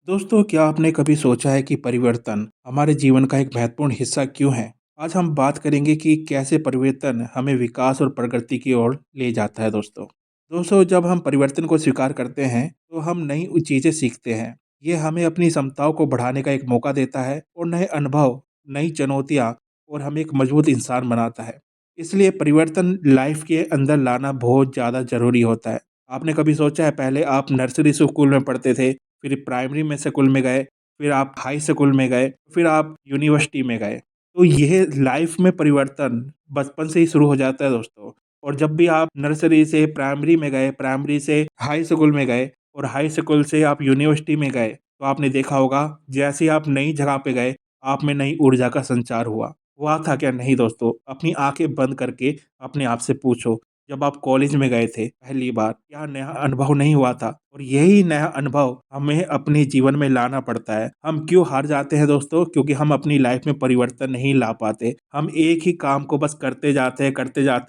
दोस्तों, क्या आपने कभी सोचा है कि परिवर्तन हमारे जीवन का एक महत्वपूर्ण हिस्सा क्यों है? आज हम बात करेंगे कि कैसे परिवर्तन हमें विकास और प्रगति की ओर ले जाता है दोस्तों। दोस्तों, जब हम परिवर्तन को स्वीकार करते हैं, तो हम नई चीज़ें सीखते हैं। ये हमें अपनी क्षमताओं को बढ़ाने का एक मौका देता है और नए अनुभव, नई चुनौतियाँ और हमें एक मजबूत इंसान बनाता है। इसलिए परिवर्तन लाइफ के अंदर लाना बहुत ज़्यादा ज़रूरी होता है। आपने कभी सोचा है पहले आप नर्सरी स्कूल में पढ़ते थे, फिर प्राइमरी में स्कूल में गए, फिर आप हाई स्कूल में गए, फिर आप यूनिवर्सिटी में गए। तो ये लाइफ में परिवर्तन बचपन से ही शुरू हो जाता है दोस्तों। और जब भी आप नर्सरी से प्राइमरी में गए, प्राइमरी से हाई स्कूल में गए और हाई स्कूल से आप यूनिवर्सिटी में गए, तो आपने देखा होगा जैसे ही आप नई जगह पे गए, आप में नई ऊर्जा का संचार हुआ। हुआ था क्या? नहीं दोस्तों, अपनी आँखें बंद करके अपने आप से पूछो, जब आप कॉलेज में गए थे पहली बार, क्या नया अनुभव नहीं हुआ था? और यही नया अनुभव हमें अपने जीवन में लाना पड़ता है। हम क्यों हार जाते हैं दोस्तों? क्योंकि हम अपनी लाइफ में परिवर्तन नहीं ला पाते। हम एक ही काम को बस करते जाते हैं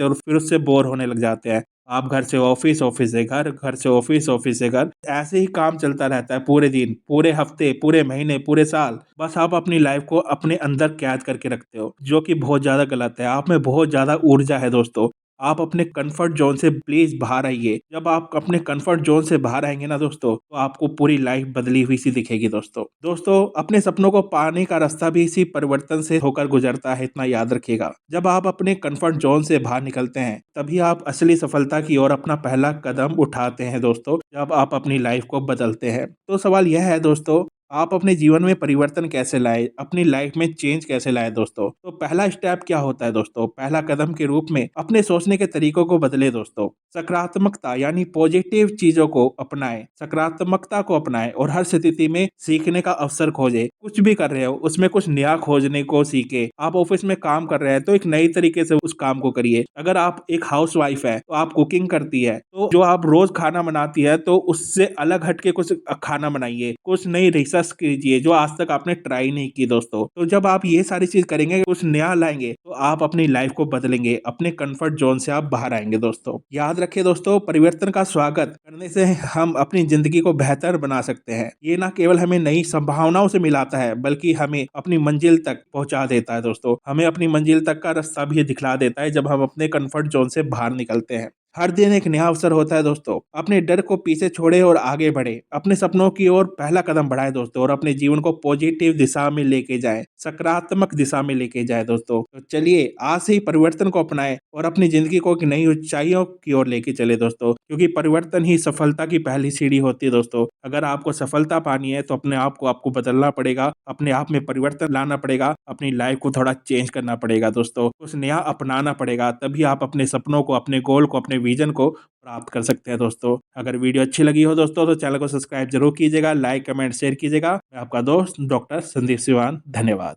और फिर उससे बोर होने लग जाते हैं। आप घर से ऑफिस, ऑफिस से घर, घर से ऑफिस, ऑफिस से घर, ऐसे ही काम चलता रहता है पूरे दिन, पूरे हफ्ते, पूरे महीने, पूरे साल। बस आप अपनी लाइफ को अपने अंदर कैद करके रखते हो, जो कि बहुत ज़्यादा गलत है। आप में बहुत ज़्यादा ऊर्जा है दोस्तों। आप अपने कंफर्ट ज़ोन से प्लीज़ बाहर आइए। जब आप अपने कंफर्ट ज़ोन से बाहर आएँगे ना दोस्तों, तो आपको पूरी लाइफ़ बदली हुई सी दिखेगी दोस्तों। दोस्तों, अपने सपनों को पाने का रास्ता भी इसी परिवर्तन से होकर गुज़रता है, इतना याद रखिएगा। जब आप अपने कंफर्ट ज़ोन से बाहर निकलते हैं, तभी आप असली सफलता की ओर अपना पहला कदम उठाते हैं दोस्तों, जब आप अपनी लाइफ़ को बदलते हैं। तो सवाल यह है दोस्तों, आप अपने जीवन में परिवर्तन कैसे लाए? अपनी लाइफ में चेंज कैसे लाए दोस्तों? तो पहला स्टेप क्या होता है दोस्तों? पहला कदम के रूप में अपने सोचने के तरीकों को बदले दोस्तों। सकारात्मकता यानी पॉजिटिव चीज़ों को अपनाएँ, सकारात्मकता को अपनाएँ और हर स्थिति में सीखने का अवसर खोजें। कुछ भी कर रहे हो, उसमें कुछ नया खोजने को सीखें। आप ऑफ़िस में काम कर रहे हैं, तो एक नई तरीके से उस काम को करिए। अगर आप एक हाउसवाइफ़ है, तो आप कुकिंग करती है, तो जो आप रोज़ खाना बनाती है, तो उससे अलग हट के कुछ खाना बनाइए। कुछ नई रिसर्च कीजिए, जो आज तक आपने ट्राई नहीं की दोस्तों। तो जब आप ये सारी चीज़ करेंगे, कुछ नया लाएँगे, तो आप अपनी लाइफ़ को बदलेंगे, अपने कम्फर्ट ज़ोन से आप बाहर आएँगे दोस्तों। याद रखिए दोस्तों, परिवर्तन का स्वागत करने से हम अपनी ज़िंदगी को बेहतर बना सकते हैं। ये ना केवल हमें नई संभावनाओं से मिलाता है, बल्कि हमें अपनी मंजिल तक पहुँचा देता है दोस्तों। हमें अपनी मंजिल तक का रास्ता भी दिखला देता है, जब हम अपने कम्फर्ट ज़ोन से बाहर निकलते हैं। हर दिन एक नया अवसर होता है दोस्तों। अपने डर को पीछे छोड़े और आगे बढ़े। अपने सपनों की ओर पहला कदम बढ़ाएँ दोस्तों और अपने जीवन को पॉजिटिव दिशा में लेके जाएँ, सकारात्मक दिशा में लेके जाएँ दोस्तों। तो चलिए आज से ही परिवर्तन को अपनाएँ और अपनी ज़िंदगी को एक नई ऊँचाइयों की ओर लेके चले दोस्तों। क्योंकि परिवर्तन ही सफलता की पहली सीढ़ी होती है दोस्तों। अगर आपको सफलता पानी है, तो अपने आप को आपको बदलना पड़ेगा, अपने आप में परिवर्तन लाना पड़ेगा, अपनी लाइफ़ को थोड़ा चेंज करना पड़ेगा दोस्तों। कुछ नया अपनाना पड़ेगा, तभी आप अपने सपनों को, अपने गोल को, अपने विज़न को प्राप्त कर सकते हैं दोस्तों। अगर वीडियो अच्छी लगी हो दोस्तों, तो चैनल को सब्सक्राइब ज़रूर कीजिएगा, लाइक, कमेंट, शेयर कीजिएगा। मैं आपका दोस्त डॉक्टर संदीप सिवान, धन्यवाद।